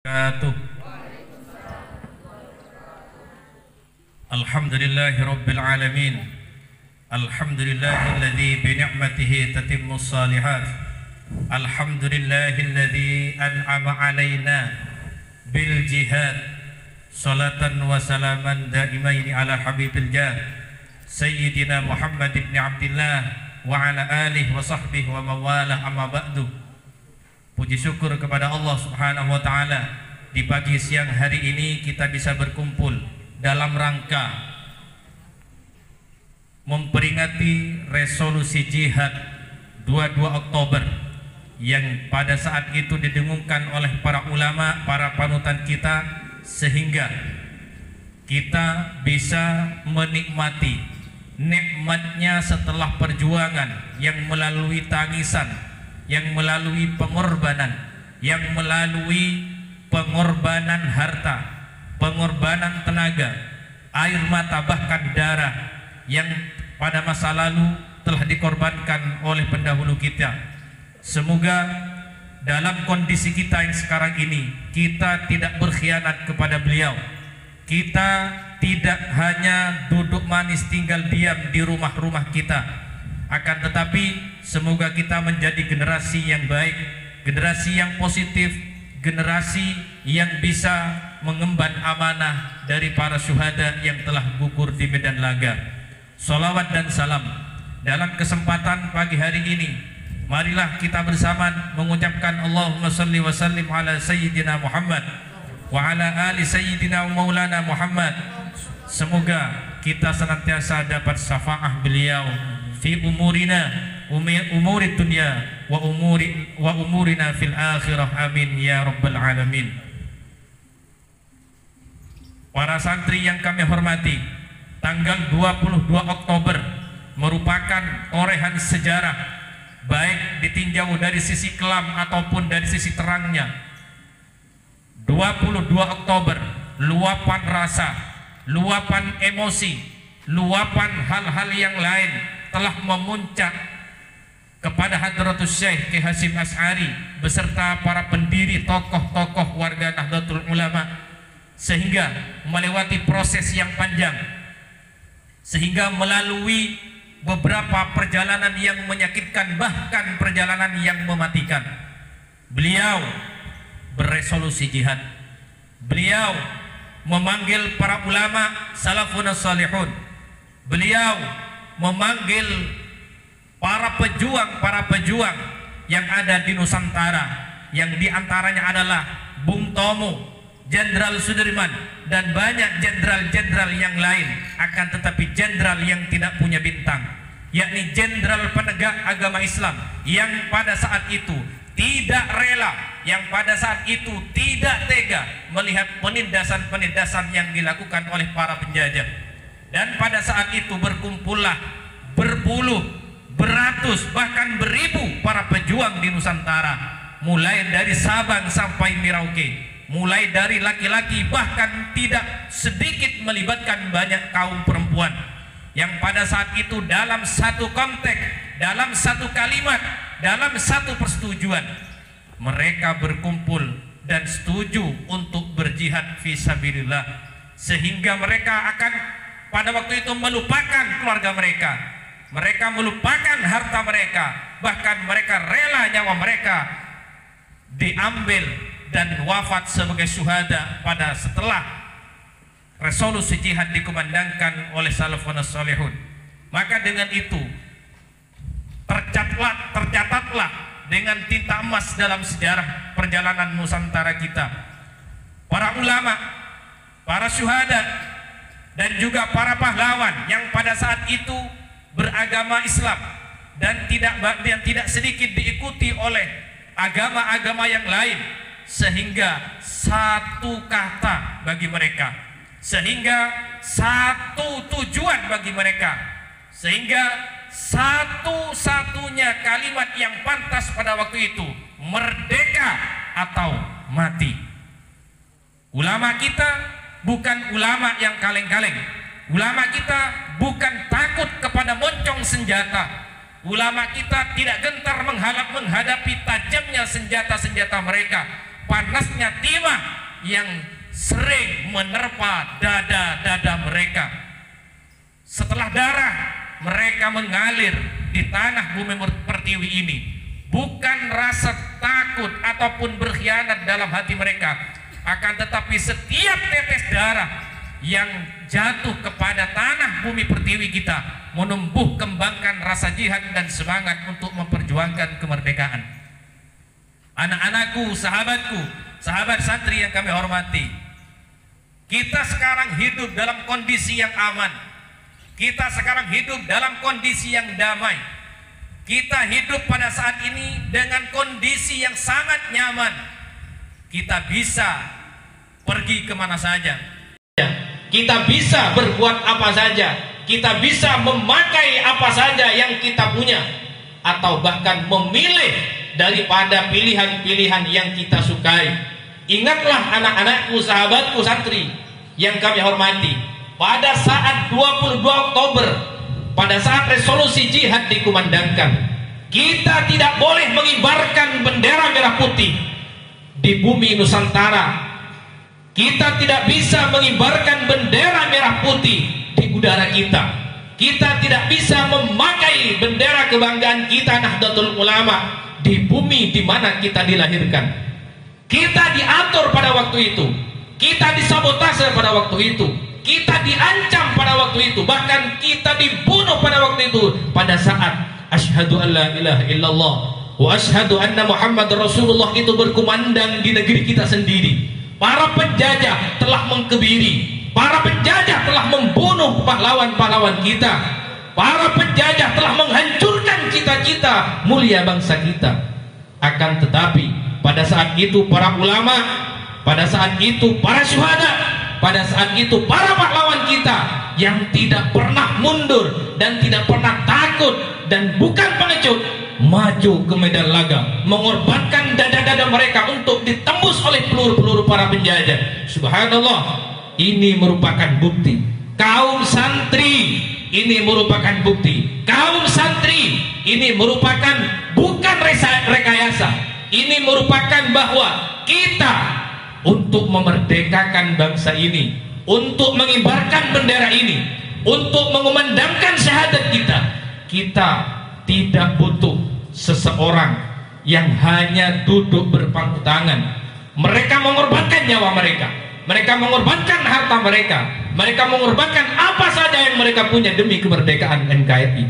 wabarakatuh. Alhamdulillahi rabbil alamin. Alhamdulillahilladzi bi ni'matihi tatimmus shalihat. Alhamdulillahilladzi an'ama 'alaina bil jihad. Salatan wa salaman daimaini ala habibil jah Sayyidina Muhammad ibn Abdillah wa ala alihi wa sahbihi wa mawalah, amma ba'du. Puji syukur kepada Allah Subhanahu wa ta'ala, di pagi siang hari ini kita bisa berkumpul dalam rangka memperingati resolusi jihad 22 Oktober yang pada saat itu didengungkan oleh para ulama, para panutan kita, sehingga kita bisa menikmati nikmatnya setelah perjuangan yang melalui tangisan, yang melalui pengorbanan, yang melalui pengorbanan harta, pengorbanan tenaga, air mata, bahkan darah yang pada masa lalu telah dikorbankan oleh pendahulu kita. Semoga dalam kondisi kita yang sekarang ini, kita tidak berkhianat kepada beliau. Kita tidak hanya duduk manis tinggal diam di rumah-rumah kita, akan tetapi semoga kita menjadi generasi yang baik, generasi yang positif, generasi yang bisa mengemban amanah dari para syuhada yang telah gugur di medan laga. Salawat dan salam dalam kesempatan pagi hari ini, marilah kita bersama mengucapkan Allahumma salli wa sallim ala Sayyidina Muhammad wa ala ali Sayyidina Maulana Muhammad. Semoga kita senantiasa dapat syafaah beliau fi umurina, umuri dunia wa umurina fil akhirah, amin ya rabbal alamin. Para santri yang kami hormati, tanggal 22 Oktober merupakan torehan sejarah, baik ditinjau dari sisi kelam ataupun dari sisi terangnya. 22 Oktober, luapan rasa, luapan emosi, luapan hal-hal yang lain telah memuncak kepada Hadratus Syekh Kiai Hasyim Asy'ari beserta para pendiri tokoh-tokoh warga Nahdlatul Ulama, sehingga melewati proses yang panjang, sehingga melalui beberapa perjalanan yang menyakitkan, bahkan perjalanan yang mematikan. Beliau beresolusi jihad. Beliau memanggil para ulama salafun salihun. Beliau memanggil para pejuang yang ada di Nusantara, yang diantaranya adalah Bung Tomo, Jenderal Sudirman, dan banyak jenderal-jenderal yang lain, akan tetapi jenderal yang tidak punya bintang, yakni jenderal penegak agama Islam yang pada saat itu tidak rela, yang pada saat itu tidak tega melihat penindasan-penindasan yang dilakukan oleh para penjajah. Dan pada saat itu berkumpullah berpuluh, beratus, bahkan beribu para pejuang di Nusantara, mulai dari Sabang sampai Merauke, mulai dari laki-laki, bahkan tidak sedikit melibatkan banyak kaum perempuan, yang pada saat itu dalam satu konteks, dalam satu kalimat, dalam satu persetujuan, mereka berkumpul dan setuju untuk berjihad fisabilillah, sehingga mereka akan pada waktu itu melupakan keluarga mereka, mereka melupakan harta mereka, bahkan mereka rela nyawa mereka diambil dan wafat sebagai syuhada pada setelah resolusi jihad dikumandangkan oleh salafun salihun. Maka dengan itu tercatatlah dengan tinta emas dalam sejarah perjalanan Nusantara kita, para ulama, para syuhada, dan juga para pahlawan yang pada saat itu beragama Islam dan tidak sedikit diikuti oleh agama-agama yang lain, sehingga satu kata bagi mereka, sehingga satu tujuan bagi mereka, sehingga satu-satunya kalimat yang pantas pada waktu itu, merdeka atau mati. Ulama kita bukan ulama yang kaleng-kaleng. Ulama kita bukan takut kepada moncong senjata. Ulama kita tidak gentar menghadapi tajamnya senjata-senjata mereka, panasnya timah yang sering menerpa dada-dada mereka. Setelah darah mereka mengalir di tanah bumi pertiwi ini, bukan rasa takut ataupun berkhianat dalam hati mereka, akan tetapi setiap tetes darah yang jatuh kepada tanah bumi pertiwi kita menumbuh kembangkan rasa jihad dan semangat untuk memperjuangkan kemerdekaan. Anak-anakku, sahabatku, sahabat santri yang kami hormati, kita sekarang hidup dalam kondisi yang aman. Kita sekarang hidup dalam kondisi yang damai. Kita hidup pada saat ini dengan kondisi yang sangat nyaman. Kita bisa pergi kemana saja. Kita bisa berbuat apa saja. Kita bisa memakai apa saja yang kita punya, atau bahkan memilih daripada pilihan-pilihan yang kita sukai. Ingatlah anak-anakku, sahabatku santri yang kami hormati, pada saat 22 Oktober, pada saat resolusi jihad dikumandangkan, kita tidak boleh mengibarkan bendera merah putih di bumi Nusantara. Kita tidak bisa mengibarkan bendera merah putih di udara kita. Kita tidak bisa memakai bendera kebanggaan kita Nahdlatul Ulama di bumi di mana kita dilahirkan. Kita diatur pada waktu itu. Kita disabotase pada waktu itu. Kita diancam pada waktu itu. Bahkan kita dibunuh pada waktu itu. Pada saat asyhadu an la ilaha illallah wa asyhadu anna Muhammad Rasulullah itu berkumandang di negeri kita sendiri. Para penjajah telah mengkebiri. Para penjajah telah membunuh pahlawan-pahlawan kita. Para penjajah telah menghancurkan cita-cita mulia bangsa kita. Akan tetapi pada saat itu para ulama, pada saat itu para syuhada, pada saat itu para pahlawan kita yang tidak pernah mundur dan tidak pernah takut dan bukan pengecut, maju ke medan laga, mengorbankan dada-dada mereka untuk ditembus oleh peluru-peluru para penjajah. Subhanallah, ini merupakan bukti. Kaum santri, ini merupakan bukti. Kaum santri, ini merupakan bukan rekayasa. Ini merupakan bahwa kita untuk memerdekakan bangsa ini, untuk mengibarkan bendera ini, untuk mengumandangkan syahadat kita, kita tidak butuh seseorang yang hanya duduk berpangku tangan. Mereka mengorbankan nyawa mereka, mereka mengorbankan harta mereka, mereka mengorbankan apa saja yang mereka punya demi kemerdekaan NKRI,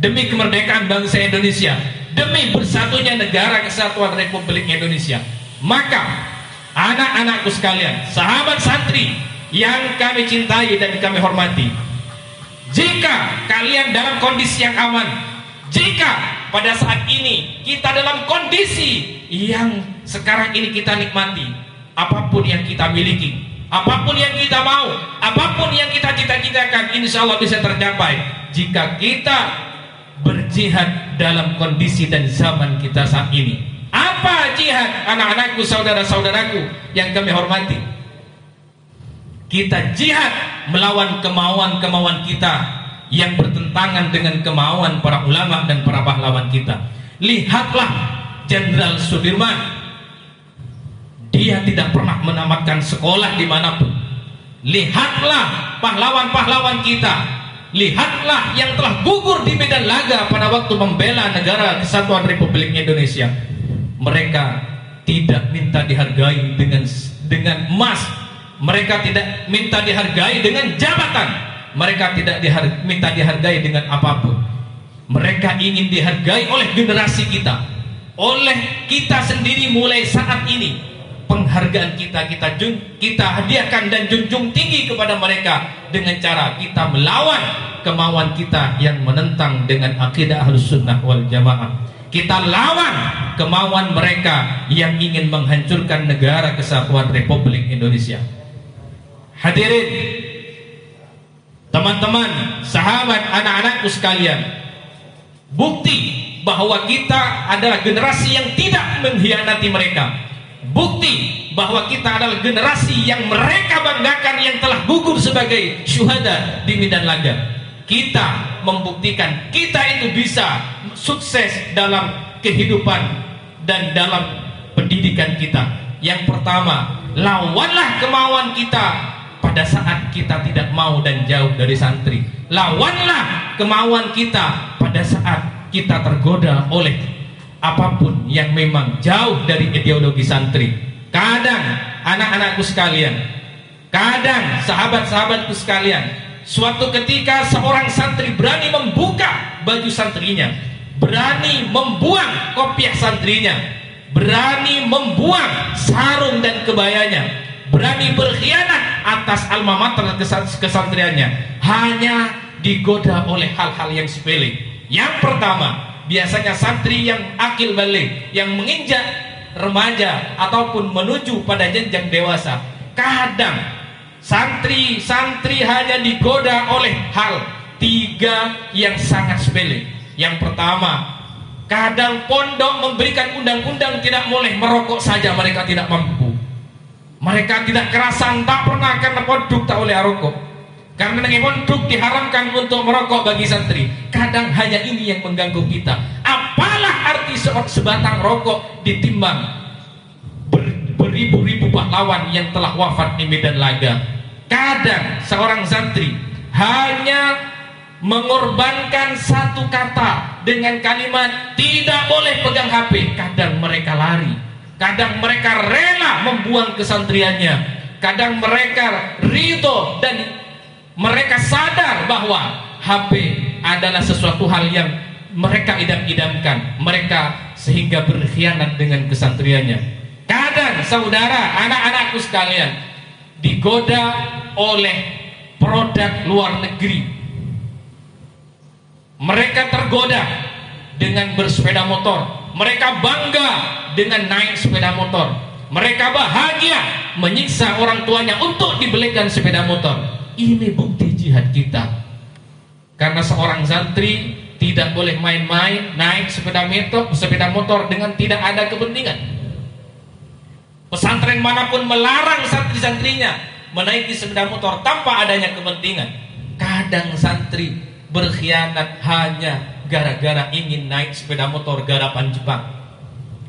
demi kemerdekaan bangsa Indonesia, demi bersatunya negara kesatuan Republik Indonesia. Maka anak-anakku sekalian, sahabat santri yang kami cintai dan kami hormati, jika kalian dalam kondisi yang aman, jika pada saat ini kita dalam kondisi yang sekarang ini kita nikmati, apapun yang kita miliki, apapun yang kita mau, apapun yang kita cita-citakan, insya Allah bisa tercapai jika kita berjihad dalam kondisi dan zaman kita saat ini. Apa jihad, anak-anakku, saudara-saudaraku yang kami hormati? Kita jihad melawan kemauan-kemauan kita yang bertentangan dengan kemauan para ulama dan para pahlawan kita. Lihatlah Jenderal Sudirman, dia tidak pernah menamatkan sekolah dimanapun. Lihatlah pahlawan-pahlawan kita, lihatlah yang telah gugur di medan laga pada waktu membela negara kesatuan Republik Indonesia. Mereka tidak minta dihargai dengan emas, mereka tidak minta dihargai dengan jabatan, mereka tidak minta dihargai dengan apapun. Mereka ingin dihargai oleh generasi kita, oleh kita sendiri. Mulai saat ini penghargaan kita hadiahkan dan junjung tinggi kepada mereka dengan cara kita melawan kemauan kita yang menentang dengan akidah Ahlus Sunnah wal Jamaah. Kita lawan kemauan mereka yang ingin menghancurkan negara kesatuan Republik Indonesia. Hadirin, teman-teman, sahabat, anak-anakku sekalian, bukti bahwa kita adalah generasi yang tidak mengkhianati mereka. Bukti bahwa kita adalah generasi yang mereka banggakan, yang telah gugur sebagai syuhada di medan laga. Kita membuktikan kita itu bisa sukses dalam kehidupan dan dalam pendidikan kita. Yang pertama, lawanlah kemauan kita pada saat kita tidak mau dan jauh dari santri. Lawanlah kemauan kita pada saat kita tergoda oleh apapun yang memang jauh dari ideologi santri. Kadang anak-anakku sekalian, kadang sahabat-sahabatku sekalian, suatu ketika seorang santri berani membuka baju santrinya, berani membuang kopiah santrinya, berani membuang sarung dan kebayanya, berani berkhianat atas alma mater kesantriannya, hanya digoda oleh hal-hal yang sepele. Yang pertama, biasanya santri yang akil balik, yang menginjak remaja ataupun menuju pada jenjang dewasa, kadang santri hanya digoda oleh hal tiga yang sangat sepele. Yang pertama, kadang pondok memberikan undang-undang tidak boleh merokok saja mereka tidak mampu. Mereka tidak kerasan, tak pernah karena pondok tak boleh rokok. Karena dengan pondok diharamkan untuk merokok bagi santri. Kadang hanya ini yang mengganggu kita. Apalah arti sebatang rokok ditimbang beribu-ribu pahlawan yang telah wafat di medan laga. Kadang seorang santri hanya mengorbankan satu kata dengan kalimat tidak boleh pegang HP. Kadang mereka lari, kadang mereka rela membuang kesantriannya, kadang mereka ridho dan mereka sadar bahwa HP adalah sesuatu hal yang mereka idam-idamkan, mereka sehingga berkhianat dengan kesantriannya. Kadang saudara, anak-anakku sekalian, digoda oleh produk luar negeri. Mereka tergoda dengan bersepeda motor, mereka bangga dengan naik sepeda motor, mereka bahagia menyiksa orang tuanya untuk dibelikan sepeda motor. Ini bukti jihad kita. Karena seorang santri tidak boleh main-main naik sepeda motor dengan tidak ada kepentingan. Pesantren manapun melarang santri-santrinya menaiki sepeda motor tanpa adanya kepentingan. Kadang santri berkhianat hanya gara-gara ingin naik sepeda motor garapan Jepang,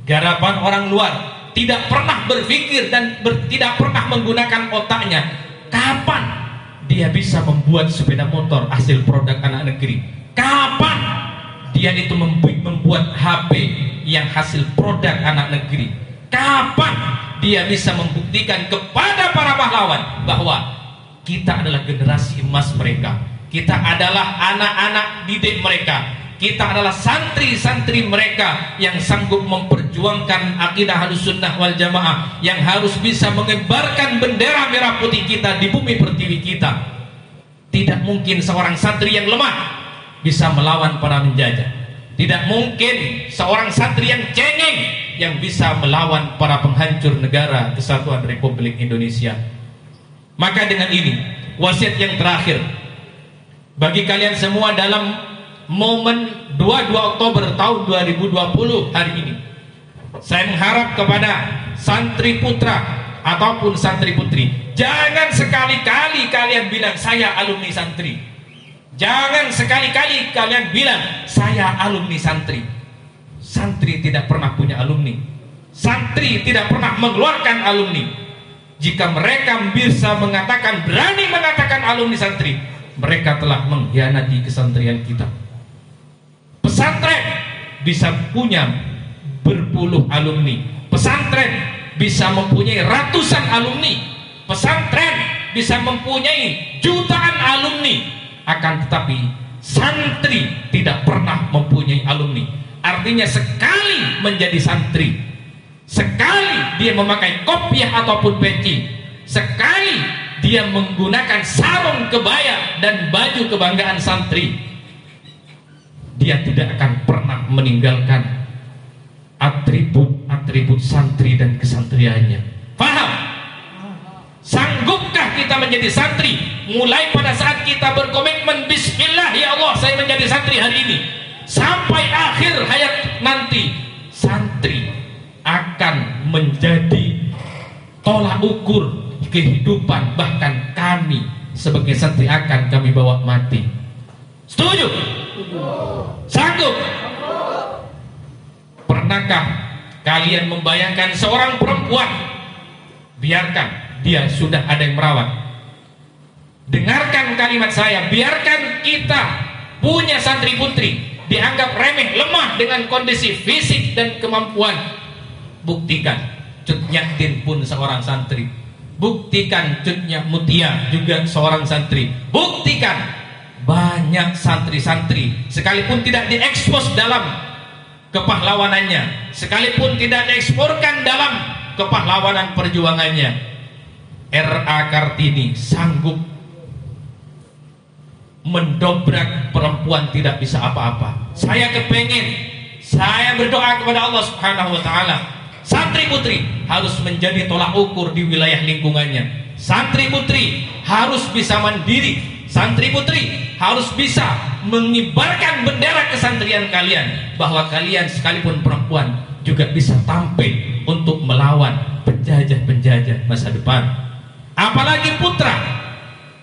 garapan orang luar, tidak pernah berpikir dan tidak pernah menggunakan otaknya. Kapan dia bisa membuat sepeda motor hasil produk anak negeri? Kapan dia itu membuat HP yang hasil produk anak negeri? Kapan dia bisa membuktikan kepada para pahlawan bahwa kita adalah generasi emas mereka, kita adalah anak-anak didik mereka, kita adalah santri-santri mereka yang sanggup memperjuangkan akidah Ahlussunnah wal Jamaah, yang harus bisa mengibarkan bendera merah putih kita di bumi pertiwi kita. Tidak mungkin seorang santri yang lemah bisa melawan para penjajah. Tidak mungkin seorang santri yang cengeng yang bisa melawan para penghancur negara Kesatuan Republik Indonesia. Maka dengan ini, wasiat yang terakhir bagi kalian semua dalam momen 22 Oktober tahun 2020 hari ini, saya mengharap kepada santri putra ataupun santri putri, jangan sekali-kali kalian bilang saya alumni santri. Jangan sekali-kali kalian bilang saya alumni santri. Santri tidak pernah punya alumni. Santri tidak pernah mengeluarkan alumni. Jika mereka bisa mengatakan, berani mengatakan alumni santri, mereka telah mengkhianati kesantrian kita. Pesantren bisa punya berpuluh alumni, pesantren bisa mempunyai ratusan alumni, pesantren bisa mempunyai jutaan alumni. Akan tetapi santri tidak pernah mempunyai alumni. Artinya sekali menjadi santri, sekali dia memakai kopiah ataupun peci, sekali dia menggunakan sarung kebaya dan baju kebanggaan santri, dia tidak akan pernah meninggalkan atribut-atribut santri dan kesantriannya. Paham? Sanggupkah kita menjadi santri mulai pada saat kita berkomitmen bismillah ya Allah saya menjadi santri hari ini, sampai akhir hayat nanti santri akan menjadi tolak ukur kehidupan, bahkan kami sebagai santri akan kami bawa mati. Setuju? Sanggup? Pernahkah kalian membayangkan seorang perempuan biarkan dia sudah ada yang merawat. Dengarkan kalimat saya, biarkan kita punya santri putri dianggap remeh, lemah dengan kondisi fisik dan kemampuan. Buktikan Cut Nyatin pun seorang santri, buktikan Cut Nyak Mutia juga seorang santri, buktikan banyak santri-santri sekalipun tidak diekspos dalam kepahlawanannya, sekalipun tidak dieksporkan dalam kepahlawanan perjuangannya, R.A. Kartini sanggup mendobrak perempuan tidak bisa apa-apa. Saya berdoa kepada Allah Subhanahu wa taala, santri putri harus menjadi tolak ukur di wilayah lingkungannya. Santri putri harus bisa mandiri. Santri putri harus bisa mengibarkan bendera kesantrian kalian, bahwa kalian sekalipun perempuan juga bisa tampil untuk melawan penjajah-penjajah masa depan. Apalagi putra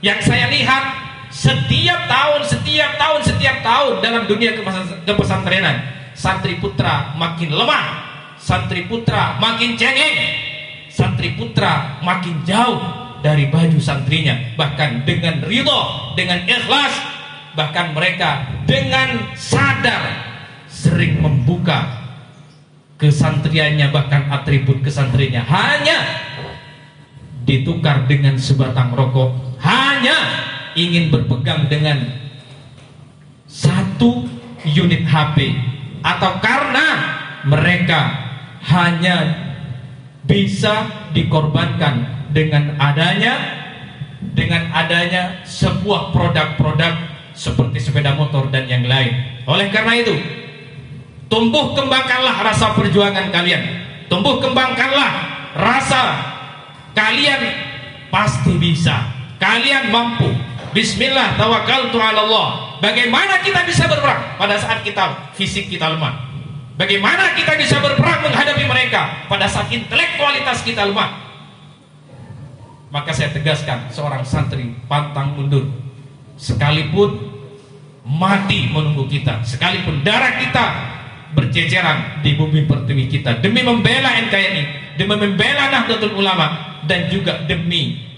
yang saya lihat setiap tahun dalam dunia kepesantrenan, santri putra makin lemah, santri putra makin cengeng, santri putra makin jauh dari baju santrinya. Bahkan dengan ridho, dengan ikhlas, bahkan mereka dengan sadar sering membuka kesantriannya, bahkan atribut kesantrinya hanya ditukar dengan sebatang rokok, hanya ingin berpegang dengan satu unit HP, atau karena mereka hanya bisa dikorbankan dengan adanya sebuah produk-produk seperti sepeda motor dan yang lain. Oleh karena itu, tumbuh kembangkanlah rasa perjuangan kalian, tumbuh kembangkanlah rasa kalian pasti bisa, kalian mampu. Bismillah, tawakkaltu ala Allah. Bagaimana kita bisa berperang pada saat fisik kita lemah? Bagaimana kita bisa berperang menghadapi mereka pada saat intelektualitas kita lemah? Maka saya tegaskan, seorang santri pantang mundur. Sekalipun mati menunggu kita, sekalipun darah kita berceceran di bumi pertiwi kita, demi membela NKRI, demi membela Nahdlatul Ulama, dan juga demi